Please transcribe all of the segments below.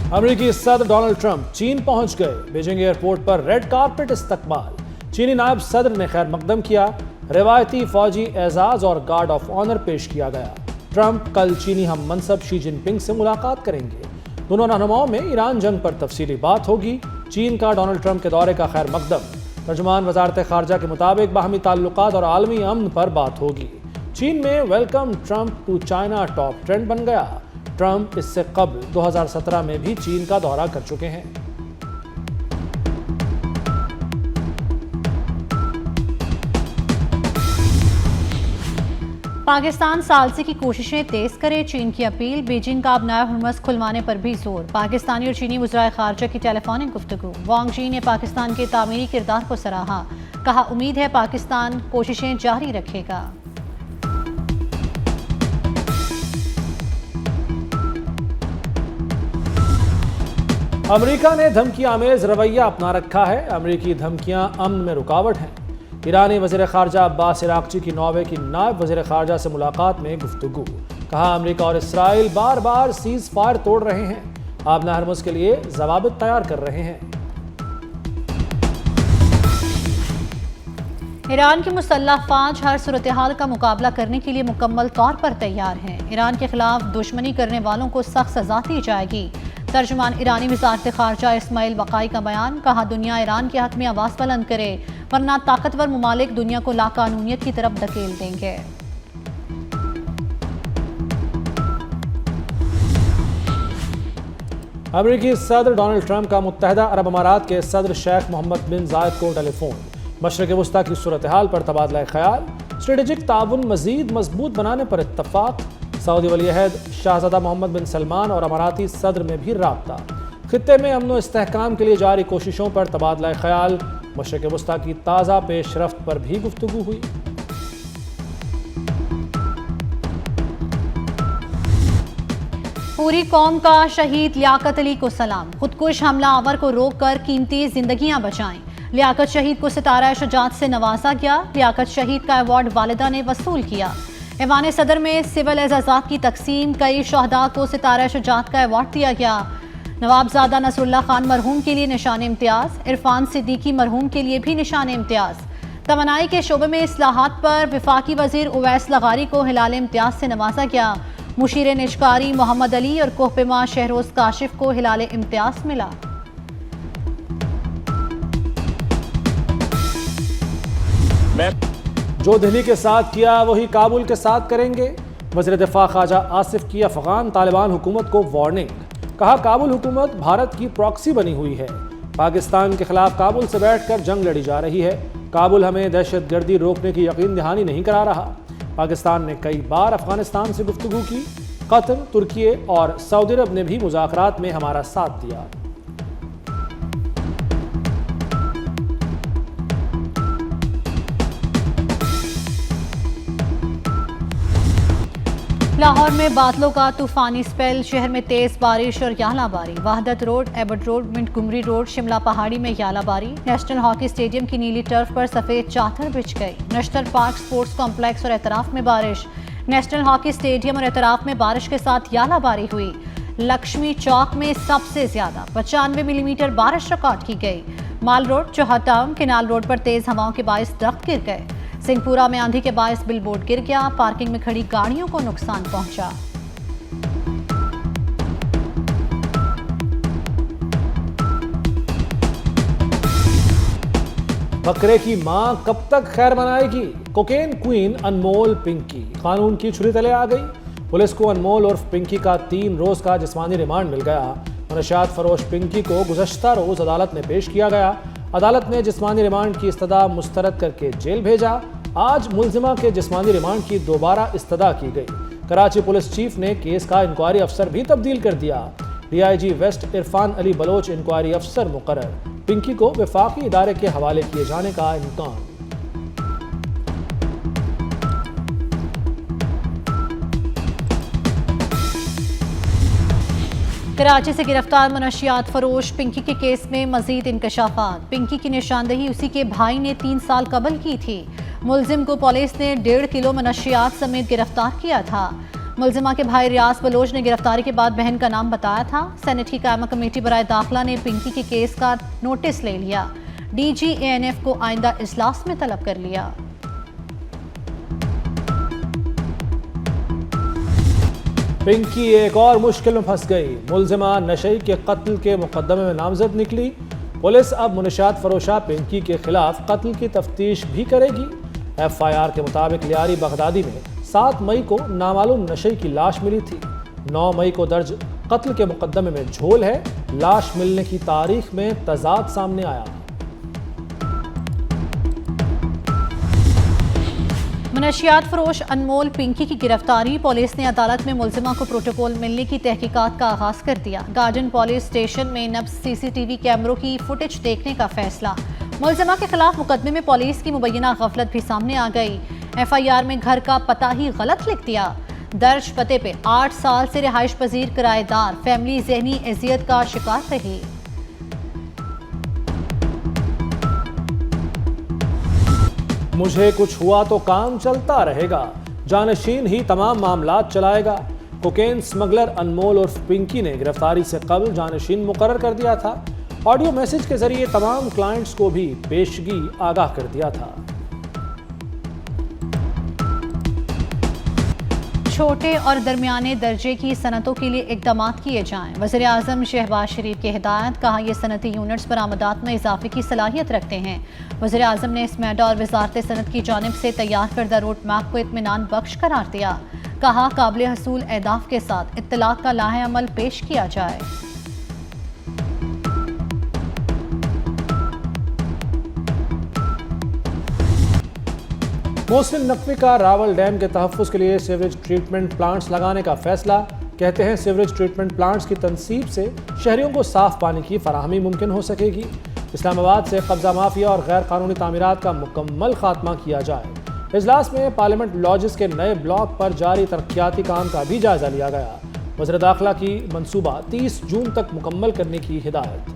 अमेरिकी सदर Donald Trump चीन पहुंच गए। बीजिंग एयरपोर्ट पर रेड कारपेट इस्तकबाल। चीनी नायब सदर ने खैर मकदम किया। रिवायती फौजी एजाज और गार्ड ऑफ ऑनर पेश किया गया। ट्रंप कल चीनी हम मनसब शी जिनपिंग से मुलाकात करेंगे। दोनों रहनुमाओं में ईरान जंग पर तफसीली बात होगी। चीन का डोनाल्ड ट्रंप के दौरे का खैर मकदम। तर्जुमान वजारत खारजा के मुताबिक बाहमी ताल्लुकात और आलमी अमन पर बात होगी। चीन में welcome Trump to China top trend बन गया। ट्रंप इससे कबल 2017 में भी चीन का दौरा कर चुके हैं। पाकिस्तान सालसी की कोशिशें तेज करे, चीन की अपील। बीजिंग का अब नया हुर्मुज़ खुलवाने पर भी जोर। पाकिस्तानी और चीनी वज़ीर ख़ारजा की टेलीफोनिक गुफ्तगू। वांग जी ने पाकिस्तान के तामीरी किरदार को सराहा। कहा उम्मीद है पाकिस्तान कोशिशें जारी रखेगा। अमेरिका ने धमकी आमेज रवैया अपना रखा है। अमेरिकी धमकियां अमन में रुकावट हैं। ईरानी वज़ीर ख़ारजा अब्बास इराक़ची की नौवे की नायब वज़ीर ख़ारजा से मुलाकात में गुफ्तगू। कहा अमेरिका और इसराइल बार बार सीज़ फायर तोड़ रहे हैं। आबना हरमुज़ के लिए ज़वाबित तैयार कर रहे हैं। ईरान की मुसल्लह फ़ौज हर सूरत हाल का मुकाबला करने के लिए मुकम्मल तौर पर तैयार है। ईरान के खिलाफ दुश्मनी करने वालों को सख्त सजा दी जाएगी। तर्जुमान ईरानी वज़ारत ख़ारजा इस्माइल वक़ाई का बयान। कहा दुनिया ईरान के हक़ में आवाज़ बुलंद करे, वरना ताकतवर ममालिक दुनिया को लाकानूनियत की तरफ धकेल देंगे। अमेरिकी सदर डोनाल्ड ट्रंप का मुत्तहदा अरब अमारात के सदर शेख मोहम्मद बिन जायद को टेलीफोन। मशरक़ वस्ता की सूरत हाल पर तबादला ख्याल। स्ट्रेटेजिक ताउन मज़ीद मजबूत बनाने पर इत्तफाक। सऊदी वली-अहद शाहज़ादा मोहम्मद बिन सलमान और अमाराती सदर में भी राब्ता। खित्ते में अमन व इस्तेहकाम के लिए जारी कोशिशों पर तबादला ख्याल। मशरक़ वस्ता की ताज़ा पेशरफ्त पर भी गुफ्तगू हुई। पूरी कौम का शहीद लियाकत अली को सलाम। खुदकुश हमला आवर को रोककर कीमती जिंदगियां बचाएं। लियाकत शहीद को सितारा शुजात से नवाजा गया। लियाकत शहीद का अवार्ड वालिदा ने वसूल किया। ऐवान सदर में सिविल एजाज़ात की तकसीम। कई शहदा को सितारा शुजात का अवार्ड दिया गया। नवाबजादा नसरुल्लाह खान मरहूम के लिए निशान इम्तियाज। इरफान सिद्दीकी मरहूम के लिए भी निशान इम्तियाज। तवानाई के शोबे में इस्लाहात पर वफाकी वजीर उवैस लगारी को हिलाल इम्तियाज से नवाजा गया। मुशीर निशकारी मोहम्मद अली और कोहपेमा शहरोज काशिफ को हिलाल इम्तियाज मिला। जो दिल्ली के साथ किया वही काबुल के साथ करेंगे। वज़ीर दिफा ख्वाजा आसिफ की अफगान तालिबान हुकूमत को वार्निंग। कहा काबुल हुकूमत भारत की प्रॉक्सी बनी हुई है। पाकिस्तान के खिलाफ काबुल से बैठकर जंग लड़ी जा रही है। काबुल हमें दहशतगर्दी रोकने की यकीन दहानी नहीं करा रहा। पाकिस्तान ने कई बार अफगानिस्तान से गुफ्तगू की। कतर, तुर्की और सऊदी अरब ने भी मुज़ाकरात में हमारा साथ दिया। लाहौर में बादलों का तूफानी स्पेल। शहर में तेज बारिश और यालाबारी। Wahdat road, Abbott road, Montgomery road, Shimla Pahari में यालाबारी। नेशनल हॉकी स्टेडियम की नीली टर्फ पर सफेद चादर बिछ गई। नेशनल पार्क स्पोर्ट्स कॉम्प्लेक्स और एतराफ में बारिश। नेशनल हॉकी स्टेडियम और एतराफ में बारिश के साथ यालाबारी हुई। लक्ष्मी चौक में सबसे ज्यादा 95 मिलीमीटर बारिश रिकॉर्ड की गई। माल रोड, चौहा टाउन, केनाल रोड पर तेज हवाओं के बायस दरख्त गिर गए। सिंहपुरा में आंधी के बायस बिलबोर्ड गिर गया। पार्किंग में खड़ी गाड़ियों को नुकसान पहुंचा। बकरे की मां कब तक खैर मनाएगी। कोकेन क्वीन अनमोल पिंकी कानून की छुरी तले आ गई। पुलिस को अनमोल और पिंकी का 3 रोज का जिस्मानी रिमांड मिल गया। मनशियात फरोश पिंकी को गुज़श्ता रोज अदालत में पेश किया गया। अदालत ने जिस्मानी रिमांड की इस्तदा मुस्तरद करके जेल भेजा। आज मुलजिमा के जिस्मानी रिमांड की दोबारा इस्तदा की गई। कराची पुलिस चीफ ने केस का इंक्वायरी अफसर भी तब्दील कर दिया। DIG west Irfan Ali Baloch inquiry अफसर मुकर्रर। पिंकी को वफाकी इदारे के हवाले किए जाने का इम्कान। कराची से गिरफ्तार मनशियात फरोश पिंकी के केस में मजीद इंकशाफात। पिंकी की निशानदेही उसी के भाई ने 3 साल कबल की थी। मुलजिम को पुलिस ने 1.5 किलो मनशियात समेत गिरफ्तार किया था। मुलजिमा के भाई रियाज बलोच ने गिरफ्तारी के बाद बहन का नाम बताया था। सेनेट की कायमा कमेटी बराए दाखिला ने पिंकी के केस का नोटिस ले लिया। डीजी ANF को आइंदा इजलास में तलब कर लिया। पिंकी एक और मुश्किल में फंस गई। मुलजिमा नशई के कत्ल के मुकदमे में नामजद निकली। पुलिस अब मुनशियात फरोशा पिंकी के खिलाफ कत्ल की तफ्तीश भी करेगी। FIR के मुताबिक लियारी बगदादी में 7 मई को नामालूम नशई की लाश मिली थी। 9 मई को दर्ज कत्ल के मुकदमे में झोल है। लाश मिलने की तारीख में तजाद सामने आया। मनशियात फरोश अनमोल पिंकी की गिरफ्तारी। पुलिस ने अदालत में मुलजिमा को प्रोटोकॉल मिलने की तहकीकात का आगाज कर दिया। गार्डन पुलिस स्टेशन में नब्ज CCTV कैमरों की फुटेज देखने का फैसला। मुलजिमा के खिलाफ मुकदमे में पुलिस की मुबैना गफलत भी सामने आ गई। FIR में घर का पता ही गलत लिख दिया। दर्ज पते पे 8 साल से रिहाइश पजीर किराएदार फैमिली जहनी अजियत का शिकार रही। मुझे कुछ हुआ तो काम चलता रहेगा, जानशीन ही तमाम मामलात चलाएगा। कोकेन स्मगलर अनमोल उर्फ पिंकी ने गिरफ्तारी से कबल जानशीन मुकर्रर कर दिया था। ऑडियो मैसेज के जरिए तमाम क्लाइंट्स को भी पेशगी आगाह कर दिया था। छोटे और दरमियाने दर्जे की सनतों के लिए इकदाम किए जाएं। वज़ीर आज़म शहबाज शरीफ की हिदायत। कहा यह सनती यूनिट्स बरामदात में इजाफे की सलाहियत रखते हैं। वज़ीर आज़म ने स्मैडा और वजारत सनत की जानिब से तैयार करदा रोड मैप को इत्मीनान बख्श करार दिया। कहा काबिल हसूल अहदाफ के साथ इत्तलात का लाहे अमल पेश किया जाए। मोहसिन नकवी का रावल डैम के तहफ़्फ़ुज़ के लिए सीवरेज ट्रीटमेंट प्लांट्स लगाने का फैसला। कहते हैं सीवरेज ट्रीटमेंट प्लांट्स की तनसीब से शहरियों को साफ पानी की फराहमी मुमकिन हो सकेगी। इस्लामाबाद से कब्जा माफिया और गैर कानूनी तामीरात का मुकम्मल खात्मा किया जाए। इजलास में पार्लियामेंट लॉजेस के नए ब्लॉक पर जारी तरक्याती काम का भी जायजा लिया गया। वज़ीर दाखिला की मनसूबा 30 जून तक मुकम्मल करने की हिदायत।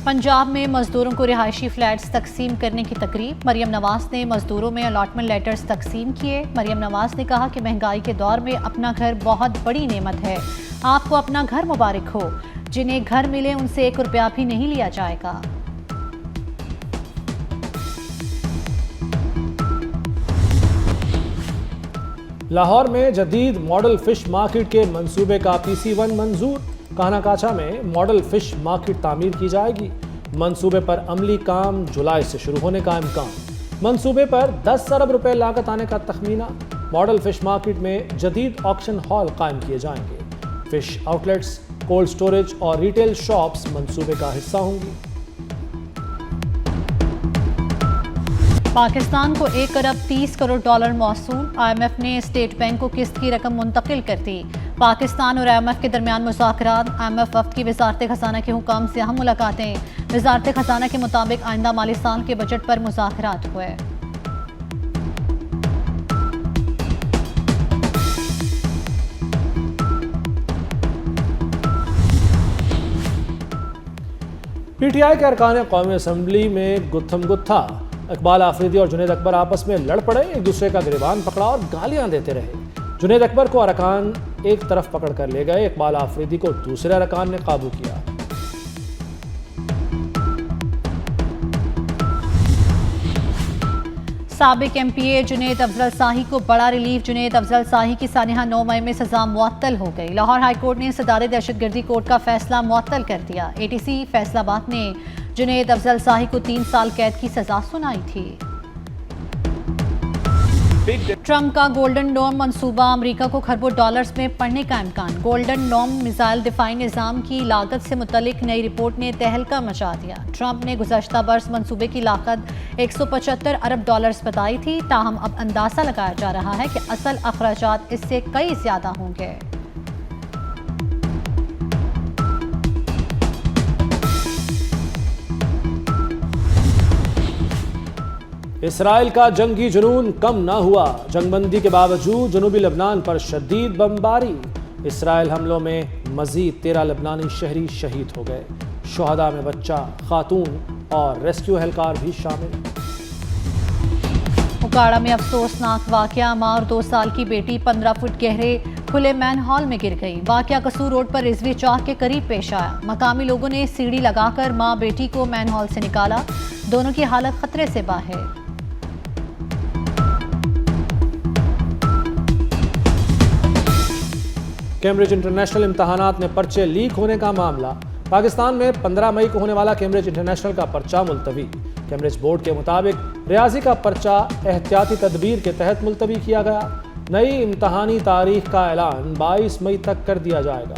पंजाब में मजदूरों को रिहायशी फ्लैट्स तकसीम करने की तकरीब। मरियम नवाज ने मजदूरों में अलॉटमेंट लेटर्स तकसीम किए। मरियम नवाज ने कहा कि महंगाई के दौर में अपना घर बहुत बड़ी नेमत है। आपको अपना घर मुबारक हो। जिन्हें घर मिले उनसे 1 रुपया भी नहीं लिया जाएगा। लाहौर में जदीद मॉडल फिश मार्केट के मंसूबे का PC1 मंजूर। कानाकाचा में मॉडल फिश मार्केट तामीर की जाएगी। मंसूबे पर अमली काम जुलाई से शुरू होने का इम्कान। मंसूबे पर 10 अरब रुपए लागत आने का तखमीना। मॉडल फिश मार्केट में जदीद ऑक्शन हॉल कायम किए जाएंगे। फिश आउटलेट्स, कोल्ड स्टोरेज और रिटेल शॉप्स मंसूबे का हिस्सा होंगी। पाकिस्तान को 1 अरब 30 करोड़ डॉलर मौसूल। IMF ने स्टेट बैंक को किस्त की रकम मुंतकिल कर दी। पाकिस्तान और IMF के दरमियान मुज़ाकरात। IMF वफ्द की वजारत खजाना के हुकाम से अहम मुलाकातें। वजारत खजाना के मुताबिक आइंदा माली साल के बजट पर मुज़ाकरात हुए। PTI के अरकान कौमी असम्बली में गुत्थम गुत्था। इकबाल आफरीदी और जुनैद अकबर आपस में लड़ पड़े, एक दूसरे का गिरबान पकड़ा और गालियां देते रहे। जुनैद अकबर को अरकान एक तरफ पकड़ कर ले गए। इकबाल आफरीदी को दूसरे अरकान ने काबू किया। साबिक MPA जुनैद अफजल शाही को बड़ा रिलीफ। जुनैद अफजल शाही की सानिहा 9 मई में सजा मुअत्तल हो गई। लाहौर हाईकोर्ट ने सदारे दहशतगर्दी कोर्ट का फैसला मुअत्तल कर दिया। ATC फैसलाबाद ने जुनैद अफजल शाही को 3 साल कैद की सजा सुनाई थी। ट्रंप का गोल्डन डोम मंसूबा। अमेरिका को खरबों डॉलर्स में पड़ने का इम्कान। गोल्डन डोम मिसाइल दिफाई निज़ाम की लागत से मुतल्लिक नई रिपोर्ट ने तहलका मचा दिया। ट्रंप ने गुज़श्ता बरस मंसूबे की लागत 175 अरब डॉलर्स बताई थी। ताहम अब अंदाज़ा लगाया जा रहा है कि असल अखराजात इससे कई ज़्यादा होंगे। इसराइल का जंगी जुनून कम ना हुआ। जंगबंदी के बावजूद जनूबी लबनान पर शदीद बमबारी। इसराइल हमलों में मजीद 13 लबनानी शहरी शहीद हो गए। शुहदा में बच्चा, खातून और रेस्क्यू एहलकार भी शामिल। उकाड़ा में अफसोसनाक वाकया, मां और 2 साल की बेटी 15 फुट गहरे खुले मैन हॉल में गिर गई। वाकया कसूर रोड पर रिजवी चौक के करीब पेश आया। मकामी लोगों ने सीढ़ी लगाकर मां बेटी को मैन हॉल से निकाला। दोनों की हालत खतरे से बाहर। कैम्ब्रिज इंटरनेशनल इम्तहानात में पर्चे लीक होने का मामला। पाकिस्तान में 15 मई को होने वाला कैम्ब्रिज इंटरनेशनल का पर्चा मुलतवी। कैम्ब्रिज बोर्ड के मुताबिक रियाजी का पर्चा एहतियाती तदबीर के तहत मुलतवी किया गया। नई इम्तहानी तारीख का ऐलान 22 मई तक कर दिया जाएगा।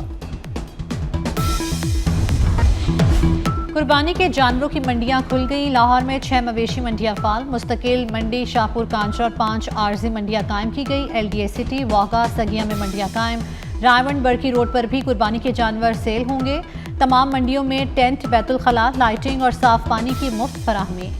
कुर्बानी के जानवरों की मंडियां खुल गई। लाहौर में 6 मवेशी मंडियां फाल, मुस्तकिल मंडी शाहपुर कांचर और 5 आर्जी मंडियां कायम की गई। LDA सिटी, वागा, सगिया में मंडियां कायम। रायवंड बरकी रोड पर भी कुर्बानी के जानवर सेल होंगे। तमाम मंडियों में टेंट, बैतुल खला, लाइटिंग और साफ पानी की मुफ्त फराहमी।